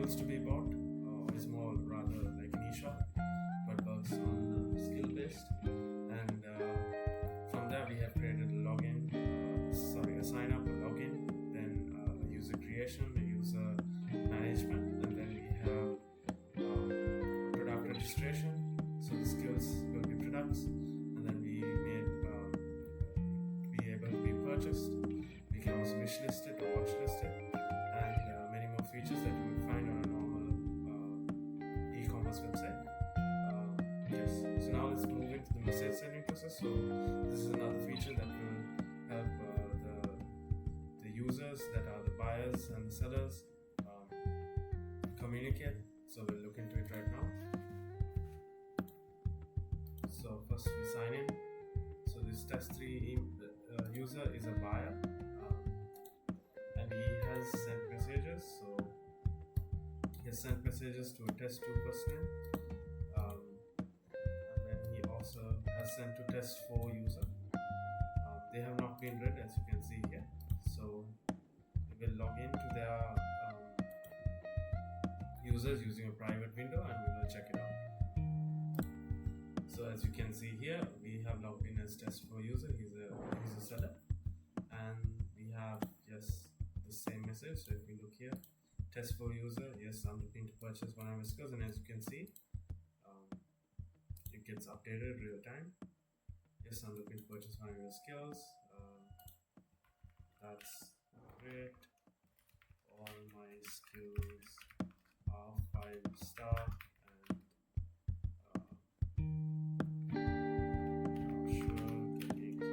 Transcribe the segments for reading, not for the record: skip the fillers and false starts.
tools to be bought, or is more rather like an e-shop, but works on skill-based. And from there, we have created a login, a sign up, a login, then user creation, a user management, and then we have product registration. So the skills will be products, and then we made be able to be purchased. We can also wish list it or watch list it, and many more features that you would find on a normal e-commerce website. Yes. So now let's move into the message sending process. So this is another feature that will help the users, that are the buyers and the sellers, communicate. So we'll look into it right now. So first we sign in. So this test3 user is a buyer, and he has sent messages. So he has sent messages to a test2 customer, and then he also has sent to test4 user. They have not been read, as you can see here. So we will log into their users using a private window, and we will check it out. So as you can see here, we have logged in as test4 user. He's a seller, and we have just the same message. So if we look here, test4 user, yes, I'm looking to purchase one of his skills, and as you can see, it gets updated real time. Yes, I'm looking to purchase one of your skills. That's great. All my skills are 5-star, and I'm sure to make you.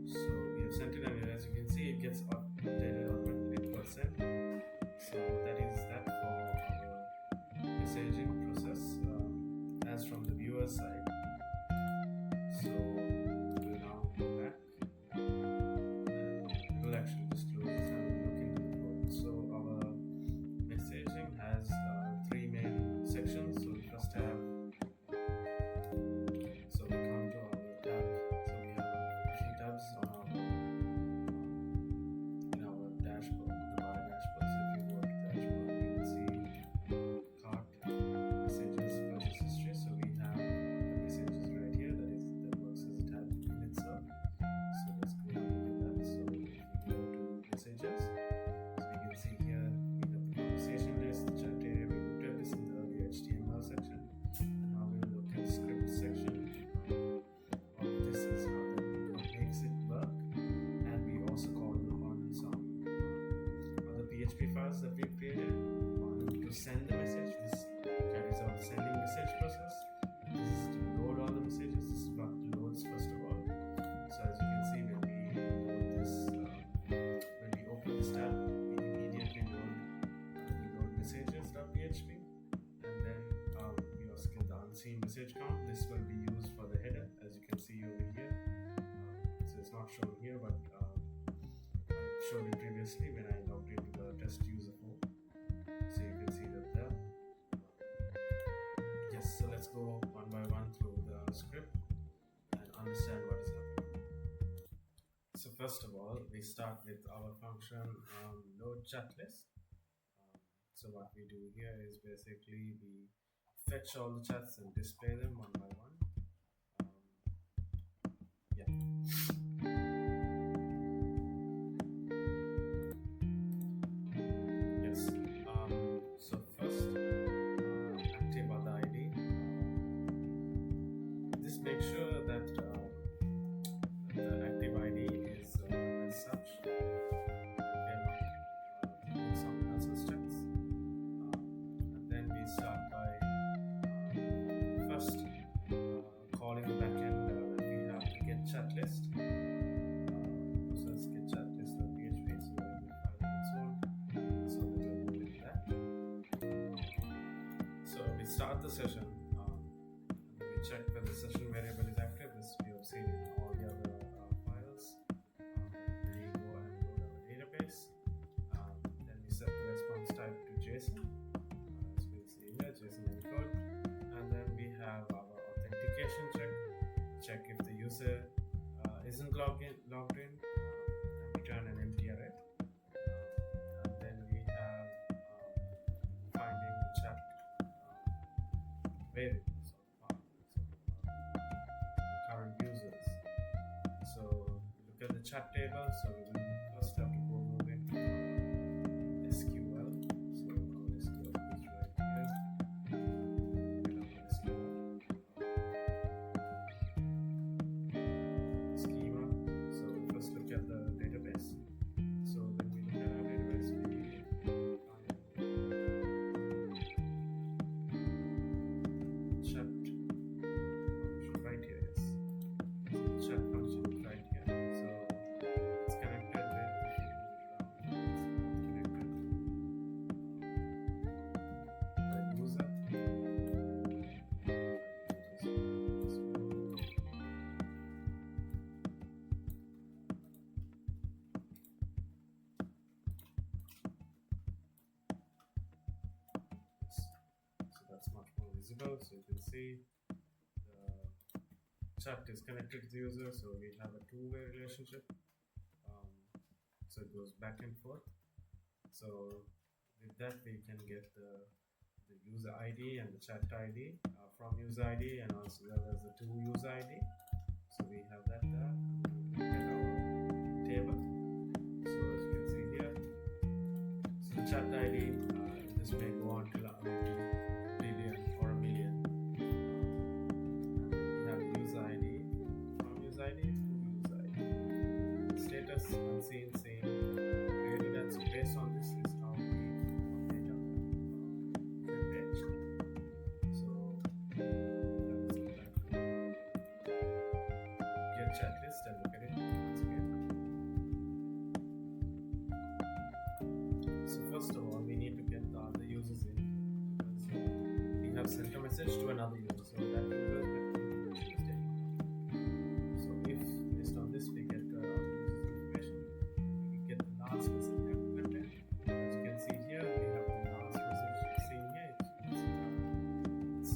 So we have sent it, and as you can see, it gets updated automatically %. So that is that for our messaging process, as from the viewer side. So we'll now go back, and we'll actually just close this and look into the code. So our messaging has 3 main sections. So we first have, so we come to our tab. So we have 3 tabs on our in our dashboard, the buyer dashboard. So if you go to the dashboard, you will see cart, messages, purchase history. So we have the messages right here. That works as a tab in itself. So let's go and look at that. So if we go to messages, so you can see here we have the conversation list, the chat area. We looked at this in the earlier HTML section, and now we will look at the script section. All of this is what makes it work, and we also call on some other PHP files that we've created to send the message. This carries out the sending message process. This is to load all the messages. This is what loads first of all. So as you can see, when we load this, when we open this tab, we immediately load messages.php, and then we also get the unseen message count. This will be used for the header, as you can see over here. So it's not shown here, but I showed it previously when I logged into the test user form. So you can see that there. Yes, so let's go one by one through the script and understand what is happening. So first of all, we start with our function load chat list. So what we do here is basically we fetch all the chats and display them one by one. Yeah. Yes. So first, active other ID. This makes sure that the active ID is as such. Someone else's chats. And then we start by first calling the backend when we have the get chat list. So let's get chat list.php. So we will find its own. So we will do that. So we start the session. And then we check whether the session variable is active. This we have seen in all the other files. Then we go and load our database. Then we set the response type to JSON. user isn't logged in, and return an empty array. And then we have finding the chat variables of current users. So look at the chat table. So we will first have to go move into SQL. So our SQL is right here. Schema. So we first look at the database. So when we look at our database, we find chat function right here. Yes. So the chat function is right here. So it's connected with the user. So that's much more visible. So you can see the chat is connected to the user. So we have a two-way relationship. So it goes back and forth. So with that we can get the user ID and the chat ID from user ID, and also well as the two user ID. So we have that there. And look at our table. So as you can see here, so the chat ID, this may go on till maybe a billion or a million. And then we have user ID from user ID to user ID. Status unseen, seen, greater than. So based on this is how we update our web page. So let's go back to get chat list and look at it once again. So first of all, we need to get the other users in. So we have sent a message to another user. So that user is taken. So if based on this we get the other user's information, we get the last message content. As you can see here, we have the last message seen here. It's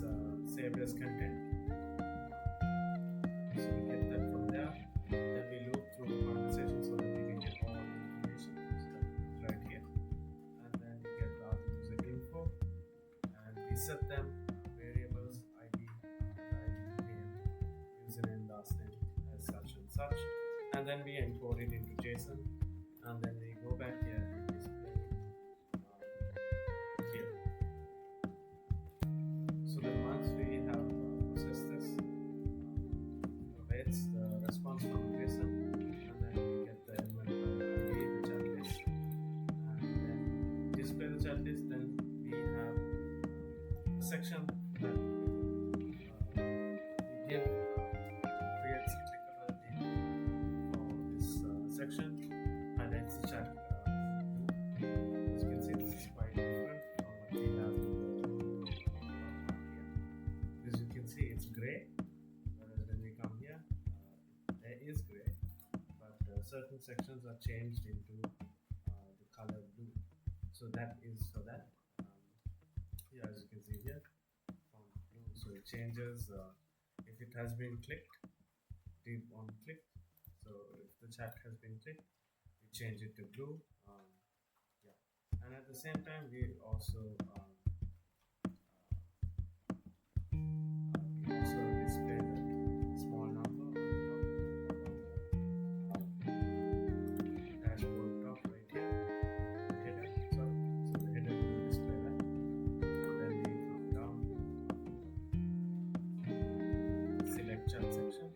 saved as content. So we get that from there. Then we loop through the conversation so that we can get all the information. So that's right here. And then we get the other user info, and we set them variables ID, name, username, last name as such and such, and then we import it into JSON, and then we go back here and display here. So then once we have processed this, awaits the response from JSON, and then we get the element ID, the chat list, and then display the chat list. Then we have a section that we give creates a clickability for this section, highlights the chat. As you can see, this is quite different from what we have here. As you can see, it's gray, whereas when we come here, there is gray, but certain sections are changed into the color blue. So that is for that. Yeah, as you can see here, font blue. So it changes if it has been clicked, deep on click. So if the chat has been clicked, we change it to blue. Yeah, and at the same time, we also display that small number on top of the dashboard top right here. Header, sorry. So the header will display that. Then we come down, select chat section.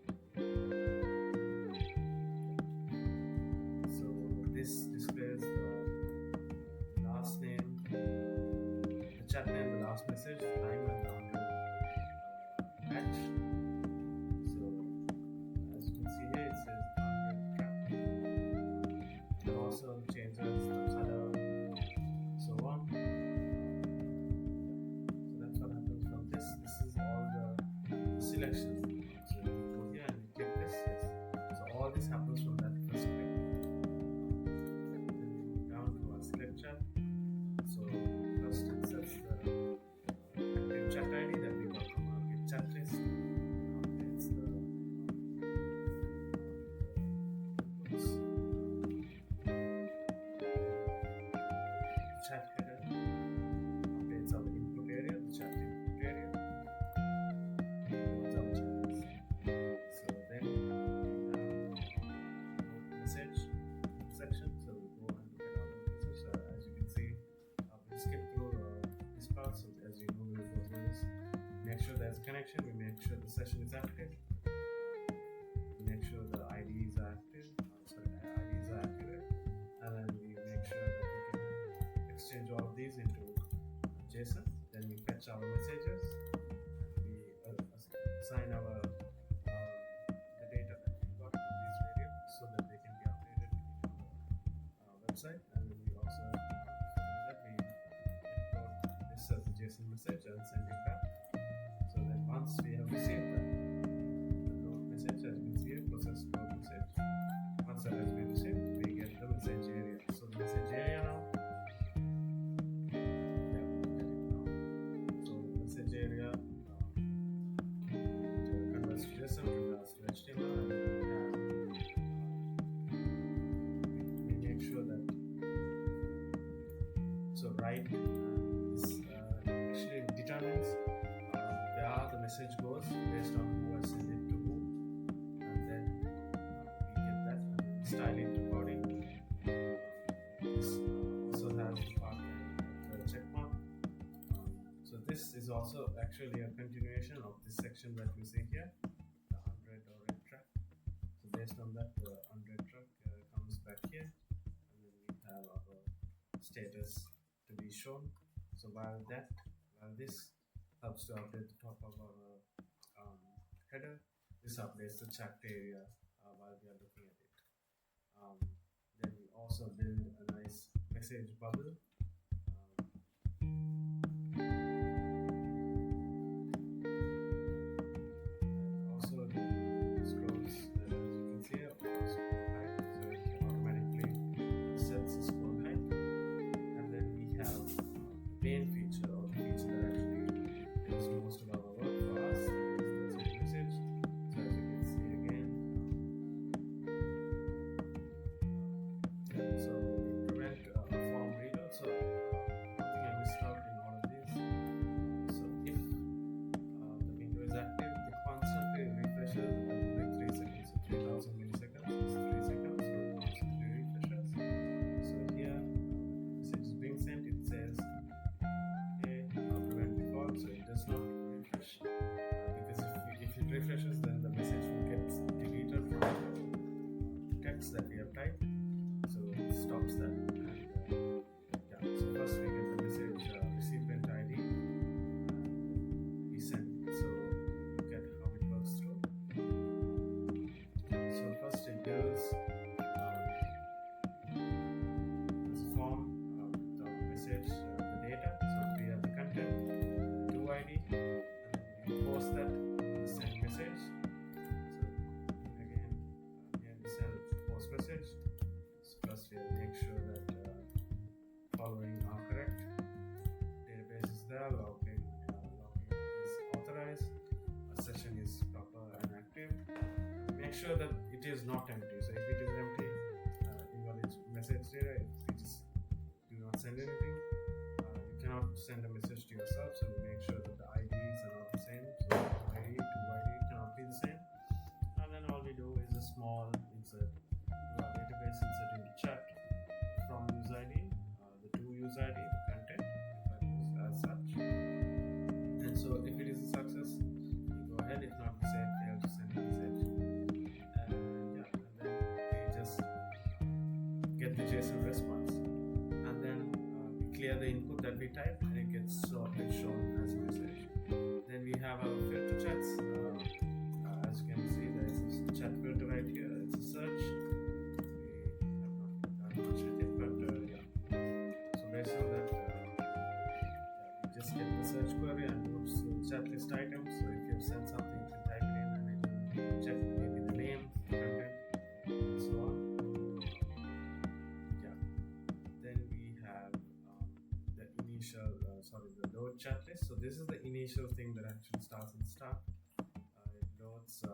So this displays the last name, the chat name, the last message, the time, and the batch. So as you can see here, it says track. And also changes the color, so on. So that's what happens from this. This is all the selections. So you go here and you click this. Yes. So all this happens from that first click. Then we move down to our select chat. So first it sets the active chat ID that we got from our get chat list. It's the chat header, updates our input area, the chat input area, loads our chats. So then we have message section. So we go and look at our message. As you can see, we'll skip through this part. So as you know, we'll go through this. Make sure there's a connection. We make sure the session is active. We make sure the IDs are active. IDs are active, and then we make sure that we can exchange all of these into JSON. Then we fetch our messages. We assign our the data that we got into these variables so that they can be updated into the website. And then we also that we import this as a JSON message and send it back. So then once we have received the load message, as you can see here, process load message. Once that has been received, we get the message area. So the message area now, So message area converts to JSON, converts to HTML, and we make sure that right this actually determines where the message goes based on who has sent it to who, and then we get that and we style it accordingly. This also has the part the check mark. So this is also actually a continuation of this section that we see here, the unread or read track. So based on that, the unread track comes back here, and then we have our status to be shown. So while this helps to update the top of our header, this updates the chat area while we are looking at it. Then we also build a nice message bubble. And also the scrolls, as you can see here, scroll height, so it automatically sets the scroll height. And then we have the main feature, or the feature that actually does most of our work for us, is the message. So as you can see again, so we prevent a form reload. So one thing I missed out in all of this. So if the window is active, it constantly refreshes every 3 seconds. So 3000 milliseconds is 3 seconds. So it constantly refreshes. So here, message is being sent. It says, okay, prevent default. So it does not refresh because if it refreshes, then the message will get deleted from the text that we have typed. So it stops that. And yeah, so first we get the message recipient ID and we send it. So look at how it works through. So first it builds as a form with the message, the data. So we have the content, to ID, and then we post that in the send message. So again, here we send post message. So first we make sure that following are correct. Database is there, login is authorized, a session is proper and active. Make sure that it is not empty. So if it is empty, invalid message data. If we just do not send anything, you cannot send a message to yourself. So make sure that the IDs are not the same. So ID to ID cannot be the same. And then all we do is a small insert to our database, insert into chat from user ID, the to user ID, the content, as such. And so if it is a success, we go ahead. If not, we say fail to send a message. And yeah, and then we just get the JSON response. And then we clear the input that we type, and it gets shown as a message. Then we have our filter chats. As you can see, there is a chat filter right here. It's a search. We have not done much with it, but yeah. So based on that, you just get the search query and moves to chat list items. So if you have sent something, you can type it in and it will check maybe the name, content, and so on. Yeah. Then we have the initial, the load chat list. So this is the initial thing that actually starts in start. It loads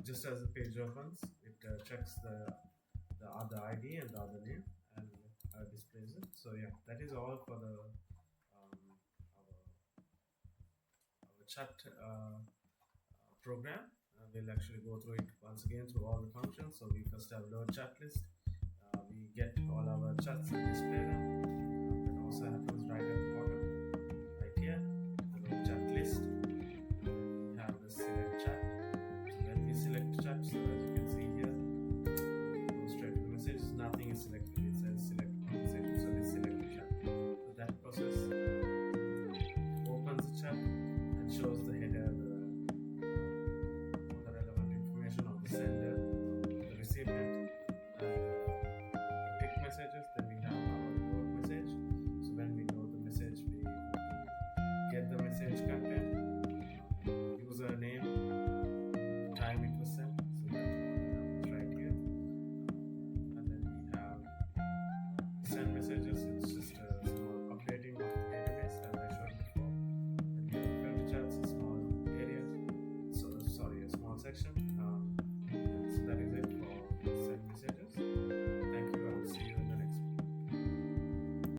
just as the page opens. It checks the other ID and the other name and displays it. So yeah, that is all for the our, our chat program. We'll actually go through it once again through all the functions. So we first have load chat list. We get all our chats in display room.